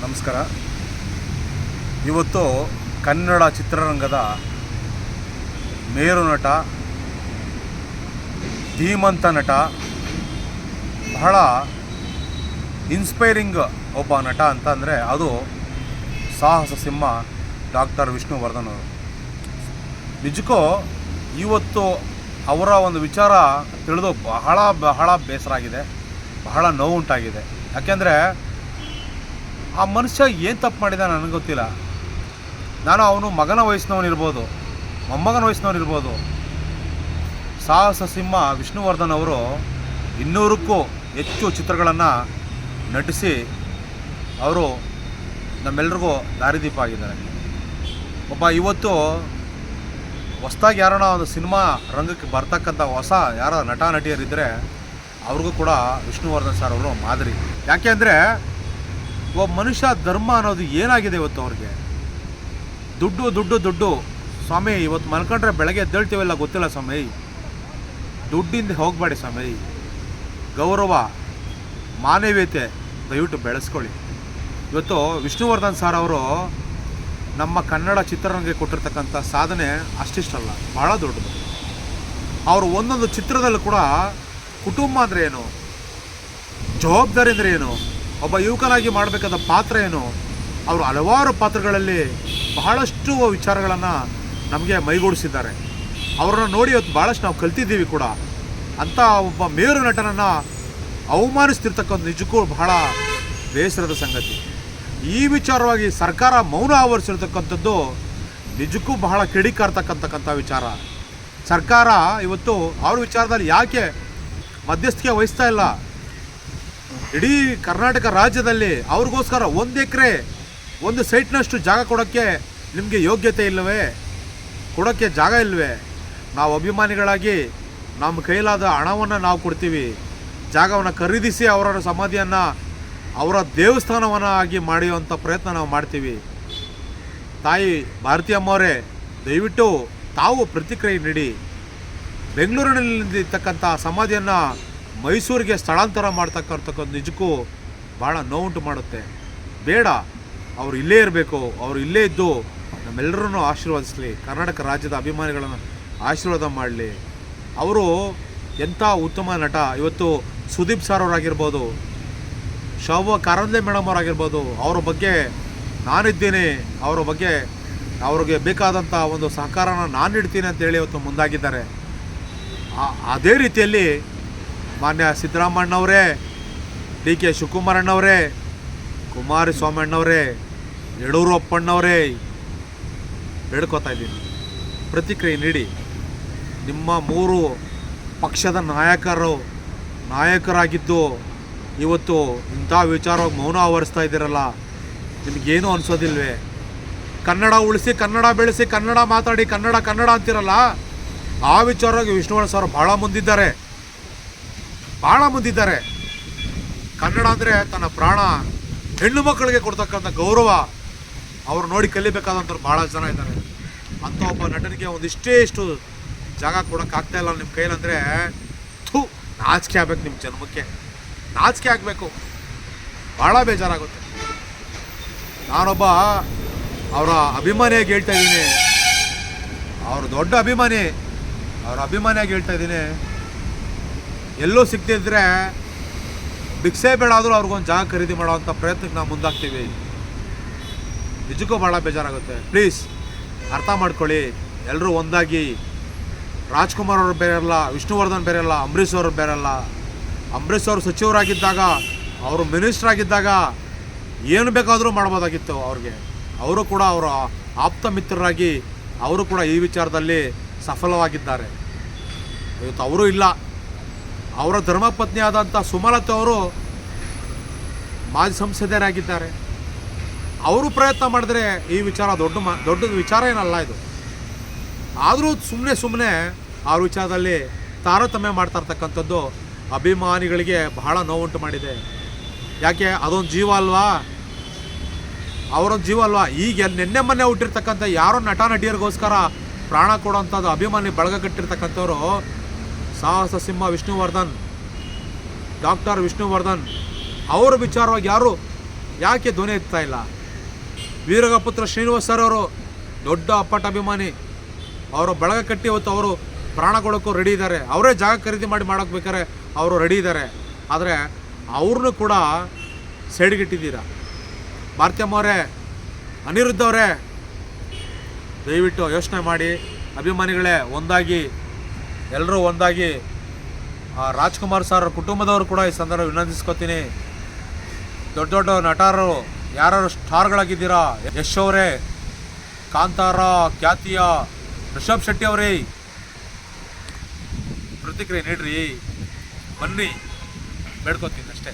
ನಮಸ್ಕಾರ. ಇವತ್ತು ಕನ್ನಡ ಚಿತ್ರರಂಗದ ಮೇರು ನಟ, ಧೀಮಂತ ನಟ, ಬಹಳ ಇನ್ಸ್ಪೈರಿಂಗ್ ಒಬ್ಬ ನಟ ಅಂತಂದರೆ ಅದು ಸಾಹಸ ಸಿಂಹ ಡಾಕ್ಟರ್ ವಿಷ್ಣುವರ್ಧನ್ ಅವರು. ನಿಜಕ್ಕೂ ಇವತ್ತು ಅವರ ಒಂದು ವಿಚಾರ ತಿಳಿದು ಬಹಳ ಬೇಸರ ಆಗಿದೆ, ಬಹಳ ನೋವುಂಟಾಗಿದೆ. ಯಾಕೆಂದರೆ ಆ ಮನುಷ್ಯ ಏನು ತಪ್ಪು ಮಾಡಿದ ನನಗೆ ಗೊತ್ತಿಲ್ಲ. ನಾನು ಅವನು ಮಗನ ವಯಸ್ಸಿನವನಿರ್ಬೋದು, ಮೊಮ್ಮಗನ ವಯಸ್ಸಿನವನಿರ್ಬೋದು. ಸಾಹಸ ಸಿಂಹ ವಿಷ್ಣುವರ್ಧನ್ ಅವರು 200ಕ್ಕೂ ಹೆಚ್ಚು ಚಿತ್ರಗಳನ್ನು ನಟಿಸಿ ಅವರು ನಮ್ಮೆಲ್ರಿಗೂ ದಾರಿದೀಪ ಆಗಿದ್ದಾರೆ. ಇವತ್ತು ಹೊಸದಾಗಿ ಯಾರನ್ನ ಒಂದು ಸಿನಿಮಾ ರಂಗಕ್ಕೆ ಬರ್ತಕ್ಕಂಥ ಹೊಸ ಯಾರೋ ನಟ ನಟಿಯರಿದ್ದರೆ ಅವ್ರಿಗೂ ಕೂಡ ವಿಷ್ಣುವರ್ಧನ್ ಸರ್ ಅವರು ಮಾದರಿ. ಯಾಕೆ ಅಂದರೆ ಒಬ್ಬ ಮನುಷ್ಯ ಧರ್ಮ ಅನ್ನೋದು ಏನಾಗಿದೆ ಇವತ್ತು ಅವ್ರಿಗೆ. ದುಡ್ಡು ಸ್ವಾಮಿ. ಇವತ್ತು ಮಲ್ಕೊಂಡ್ರೆ ಬೆಳಗ್ಗೆ ಎದ್ದೇಳ್ತೀವಲ್ಲ ಗೊತ್ತಿಲ್ಲ ಸ್ವಾಮಿ. ದುಡ್ಡಿಂದ ಹೋಗಬೇಡಿ ಸ್ವಾಮಿ. ಗೌರವ, ಮಾನವೀಯತೆ ದಯವಿಟ್ಟು ಬೆಳೆಸ್ಕೊಳ್ಳಿ. ಇವತ್ತು ವಿಷ್ಣುವರ್ಧನ್ ಸರ್ ಅವರು ನಮ್ಮ ಕನ್ನಡ ಚಿತ್ರರಂಗಕ್ಕೆ ಕೊಟ್ಟಿರ್ತಕ್ಕಂಥ ಸಾಧನೆ ಅಷ್ಟಿಷ್ಟಲ್ಲ, ಬಹಳ ದೊಡ್ಡದು. ಅವರು ಒಂದೊಂದು ಚಿತ್ರದಲ್ಲೂ ಕೂಡ ಕುಟುಂಬ ಅಂದರೆ ಏನು, ಜವಾಬ್ದಾರಿ ಅಂದರೆ ಏನು, ಒಬ್ಬ ಯುವಕನಾಗಿ ಮಾಡಬೇಕಾದ ಪಾತ್ರ ಏನು, ಅವರು ಹಲವಾರು ಪಾತ್ರಗಳಲ್ಲಿ ಬಹಳಷ್ಟು ವಿಚಾರಗಳನ್ನು ನಮಗೆ ಮೈಗೂಡಿಸಿದ್ದಾರೆ. ಅವರನ್ನು ನೋಡಿ ಇವತ್ತು ಭಾಳಷ್ಟು ನಾವು ಕಲ್ತಿದ್ದೀವಿ ಕೂಡ. ಅಂಥ ಒಬ್ಬ ಮೇರು ನಟನನ್ನು ಅವಮಾನಿಸ್ತಿರ್ತಕ್ಕಂಥ ನಿಜಕ್ಕೂ ಬಹಳ ಬೇಸರದ ಸಂಗತಿ. ಈ ವಿಚಾರವಾಗಿ ಸರ್ಕಾರ ಮೌನ ಆವರಿಸಿರ್ತಕ್ಕಂಥದ್ದು ನಿಜಕ್ಕೂ ಬಹಳ ಕಿಡಿಕಾರ್ತಕ್ಕಂಥ ವಿಚಾರ. ಸರ್ಕಾರ ಇವತ್ತು ಅವ್ರ ವಿಚಾರದಲ್ಲಿ ಯಾಕೆ ಮಧ್ಯಸ್ಥಿಕೆ ವಹಿಸ್ತಾ ಇಲ್ಲ? ಇಡೀ ಕರ್ನಾಟಕ ರಾಜ್ಯದಲ್ಲಿ ಅವ್ರಿಗೋಸ್ಕರ 1 ಎಕರೆ 1 ಸೈಟ್ನಷ್ಟು ಜಾಗ ಕೊಡೋಕ್ಕೆ ನಿಮಗೆ ಯೋಗ್ಯತೆ ಇಲ್ಲವೇ? ಕೊಡೋಕ್ಕೆ ಜಾಗ ಇಲ್ಲವೇ? ನಾವು ಅಭಿಮಾನಿಗಳಾಗಿ ನಮ್ಮ ಕೈಲಾದ ಹಣವನ್ನು ನಾವು ಕೊಡ್ತೀವಿ, ಜಾಗವನ್ನು ಖರೀದಿಸಿ ಅವರ ಸಮಾಧಿಯನ್ನು ಅವರ ದೇವಸ್ಥಾನವನ್ನು ಆಗಿ ಮಾಡುವಂಥ ಪ್ರಯತ್ನ ನಾವು ಮಾಡ್ತೀವಿ. ತಾಯಿ ಭಾರತೀಯಮ್ಮವರೇ, ದಯವಿಟ್ಟು ತಾವು ಪ್ರತಿಕ್ರಿಯೆ ನೀಡಿ. ಬೆಂಗಳೂರಿನಲ್ಲಿರ್ತಕ್ಕಂಥ ಸಮಾಧಿಯನ್ನು ಮೈಸೂರಿಗೆ ಸ್ಥಳಾಂತರ ಮಾಡ್ತಕ್ಕಂಥ ನಿಜಕ್ಕೂ ಭಾಳ ನೋವುಂಟು ಮಾಡುತ್ತೆ. ಬೇಡ, ಅವರು ಇಲ್ಲೇ ಇರಬೇಕು. ಅವರು ಇಲ್ಲೇ ಇದ್ದು ನಮ್ಮೆಲ್ಲರನ್ನೂ ಆಶೀರ್ವದಿಸಲಿ. ಕರ್ನಾಟಕ ರಾಜ್ಯದ ಅಭಿಮಾನಿಗಳನ್ನು ಆಶೀರ್ವಾದ ಮಾಡಲಿ. ಅವರು ಎಂಥ ಉತ್ತಮ ನಟ. ಇವತ್ತು ಸುದೀಪ್ ಸರ್ ಅವರಾಗಿರ್ಬೋದು, ಶೋಭಾ ಕಾರಂದ್ಲೆ ಮೇಡಮ್ ಅವರಾಗಿರ್ಬೋದು, ಅವರ ಬಗ್ಗೆ ನಾನಿದ್ದೀನಿ, ಅವರ ಬಗ್ಗೆ ಅವ್ರಿಗೆ ಬೇಕಾದಂಥ ಒಂದು ಸಹಕಾರನ ನಾನು ನೀಡ್ತೀನಿ ಅಂತೇಳಿ ಇವತ್ತು ಮುಂದಾಗಿದ್ದಾರೆ. ಅದೇ ರೀತಿಯಲ್ಲಿ ಮಾನ್ಯ ಸಿದ್ದರಾಮಣ್ಣವರೇ, ಡಿ ಕೆ ಶಿವಕುಮಾರಣ್ಣವರೇ, ಕುಮಾರಸ್ವಾಮಣ್ಣವರೇ, ಯಡಿಯೂರಪ್ಪಣ್ಣವರೇ, ಬೇಡ್ಕೋತಾ ಇದ್ದೀನಿ, ಪ್ರತಿಕ್ರಿಯೆ ನೀಡಿ. ನಿಮ್ಮ 3 ಪಕ್ಷದ ನಾಯಕರಾಗಿದ್ದು ಇವತ್ತು ಇಂಥ ವಿಚಾರವಾಗಿ ಮೌನ ಆವರಿಸ್ತಾ ಇದ್ದೀರಲ್ಲ, ನಿಮಗೇನು ಅನಿಸೋದಿಲ್ವೇ? ಕನ್ನಡ ಉಳಿಸಿ, ಕನ್ನಡ ಬೆಳೆಸಿ, ಕನ್ನಡ ಮಾತಾಡಿ, ಕನ್ನಡ ಅಂತಿರಲ್ಲ, ಆ ವಿಚಾರವಾಗಿ ವಿಷ್ಣುವರ್ಧನ್ ಸರ್ ಭಾಳ ಮುಂದಿದ್ದಾರೆ. ಕನ್ನಡ ಅಂದರೆ ತನ್ನ ಪ್ರಾಣ, ಹೆಣ್ಣು ಮಕ್ಕಳಿಗೆ ಕೊಡ್ತಕ್ಕಂಥ ಗೌರವ, ಅವ್ರು ನೋಡಿ ಕಲಿಬೇಕಾದಂಥವ್ರು ಭಾಳ ಜನ ಇದ್ದಾರೆ. ಅಂಥ ಒಬ್ಬ ನಟನಿಗೆ ಇಷ್ಟು ಜಾಗ ಕೊಡೋಕ್ಕಾಗ್ತಾಯಿಲ್ಲ ನಿಮ್ಮ ಕೈಲಂದರೆ ನಾಚಿಕೆ ಆಗ್ಬೇಕು. ನಿಮ್ಮ ಜನ್ಮಕ್ಕೆ ನಾಚಿಕೆ ಆಗಬೇಕು. ಭಾಳ ಬೇಜಾರಾಗುತ್ತೆ. ನಾನೊಬ್ಬ ಅವರ ಅಭಿಮಾನಿಯಾಗಿ ಹೇಳ್ತಾ ಇದ್ದೀನಿ, ಅವರು ದೊಡ್ಡ ಅಭಿಮಾನಿ, ಅವರ ಅಭಿಮಾನಿಯಾಗಿ ಹೇಳ್ತಾ ಇದ್ದೀನಿ. ಎಲ್ಲೂ ಸಿಗ್ತಿದ್ರೆ ಭಿಕ್ಷೆ ಬೇಡ ಆದರೂ ಅವ್ರಿಗೊಂದು ಜಾಗ ಖರೀದಿ ಮಾಡೋವಂಥ ಪ್ರಯತ್ನಕ್ಕೆ ನಾವು ಮುಂದಾಗ್ತೀವಿ. ನಿಜಕ್ಕೂ ಭಾಳ ಬೇಜಾರಾಗುತ್ತೆ. ಪ್ಲೀಸ್ ಅರ್ಥ ಮಾಡ್ಕೊಳ್ಳಿ. ಎಲ್ಲರೂ ಒಂದಾಗಿ. ರಾಜ್ಕುಮಾರ್ ಅವರು ಬೇರೆಯಲ್ಲ, ವಿಷ್ಣುವರ್ಧನ್ ಬೇರೆಯಲ್ಲ, ಅಂಬರೀಷ್ ಅವರು ಬೇರೆಯಲ್ಲ. ಅಂಬರೀಷ್ ಅವರು ಸಚಿವರಾಗಿದ್ದಾಗ, ಅವರು ಮಿನಿಸ್ಟರ್ ಆಗಿದ್ದಾಗ ಏನು ಬೇಕಾದರೂ ಮಾಡ್ಬೋದಾಗಿತ್ತು ಅವ್ರಿಗೆ. ಅವರು ಕೂಡ ಅವರ ಆಪ್ತ ಮಿತ್ರರಾಗಿ ಅವರು ಕೂಡ ಈ ವಿಚಾರದಲ್ಲಿ ಸಫಲವಾಗಿದ್ದಾರೆ. ಇವತ್ತು ಅವರು ಇಲ್ಲ. ಅವರ ಧರ್ಮಪತ್ನಿ ಆದಂಥ ಸುಮಲತಾ ಅವರು ಮಾಜಿ ಸಂಸದರಾಗಿದ್ದಾರೆ. ಅವರು ಪ್ರಯತ್ನ ಮಾಡಿದ್ರೆ ಈ ವಿಚಾರ ದೊಡ್ಡ ವಿಚಾರ ಏನಲ್ಲ ಇದು. ಆದರೂ ಸುಮ್ಮನೆ ಆ ವಿಚಾರದಲ್ಲಿ ತಾರತಮ್ಯ ಮಾಡ್ತಾ ಇರ್ತಕ್ಕಂಥದ್ದು ಅಭಿಮಾನಿಗಳಿಗೆ ಬಹಳ ನೋವುಂಟು ಮಾಡಿದೆ. ಯಾಕೆ? ಅದೊಂದು ಜೀವ ಅಲ್ವಾ, ಅವರೊಂದು ಜೀವ ಅಲ್ವಾ. ಈಗ ನಿನ್ನೆ ಮೊನ್ನೆ ಹುಟ್ಟಿರ್ತಕ್ಕಂಥ ಯಾರೋ ನಟ ನಟಿಯರಿಗೋಸ್ಕರ ಪ್ರಾಣ ಕೊಡೋಂಥದ್ದು ಅಭಿಮಾನಿ ಬಳಗ ಕಟ್ಟಿರ್ತಕ್ಕಂಥವ್ರು ಸಾಹಸ ಸಿಂಹ ವಿಷ್ಣುವರ್ಧನ್, ಡಾಕ್ಟರ್ ವಿಷ್ಣುವರ್ಧನ್ ಅವರ ವಿಚಾರವಾಗಿ ಯಾರು ಯಾಕೆ ಧ್ವನಿ ಎತ್ತಾ ಇಲ್ಲ? ವೀರಗಪುತ್ರ ಶ್ರೀನಿವಾಸ್ ಸರ್ ಅವರು ದೊಡ್ಡ ಅಪ್ಪಟ ಅಭಿಮಾನಿ, ಅವರು ಬಳಗ ಕಟ್ಟಿ ಹೊತ್ತು ಅವರು ಪ್ರಾಣ ಕೊಡೋಕ್ಕೂ ರೆಡಿ ಇದ್ದಾರೆ. ಅವರೇ ಜಾಗ ಖರೀದಿ ಮಾಡೋಕ್ಕೆ ಬೇಕಾದ್ರೆ ಅವರು ರೆಡಿ ಇದ್ದಾರೆ. ಆದರೆ ಅವ್ರನ್ನೂ ಕೂಡ ಸೈಡ್ಗಿಟ್ಟಿದ್ದೀರಾ. ಭಾರತೀಯಮ್ಮ ಅವರೇ, ಅನಿರುದ್ಧ ಅವರೇ, ದಯವಿಟ್ಟು ಯೋಚನೆ ಮಾಡಿ. ಅಭಿಮಾನಿಗಳೇ, ಒಂದಾಗಿ, ಎಲ್ಲರೂ ಒಂದಾಗಿ. ರಾಜ್ಕುಮಾರ್ ಸರ್ ಕುಟುಂಬದವರು ಕೂಡ ಈ ಸಂದರ್ಭ ವಿನಂತಿಸ್ಕೊತೀನಿ. ದೊಡ್ಡ ದೊಡ್ಡ ನಟರು ಯಾರು ಸ್ಟಾರ್ಗಳಾಗಿದ್ದೀರಾ, ಯಶ್ ಅವರೇ, ಕಾಂತಾರ ಖ್ಯಾತಿಯ ರಿಷಬ್ ಶೆಟ್ಟಿ ಅವರೇ, ಪ್ರತಿಕ್ರಿಯೆ ನೀಡ್ರಿ, ಬನ್ನಿ, ಬೇಡ್ಕೊತೀನಿ ಅಷ್ಟೇ.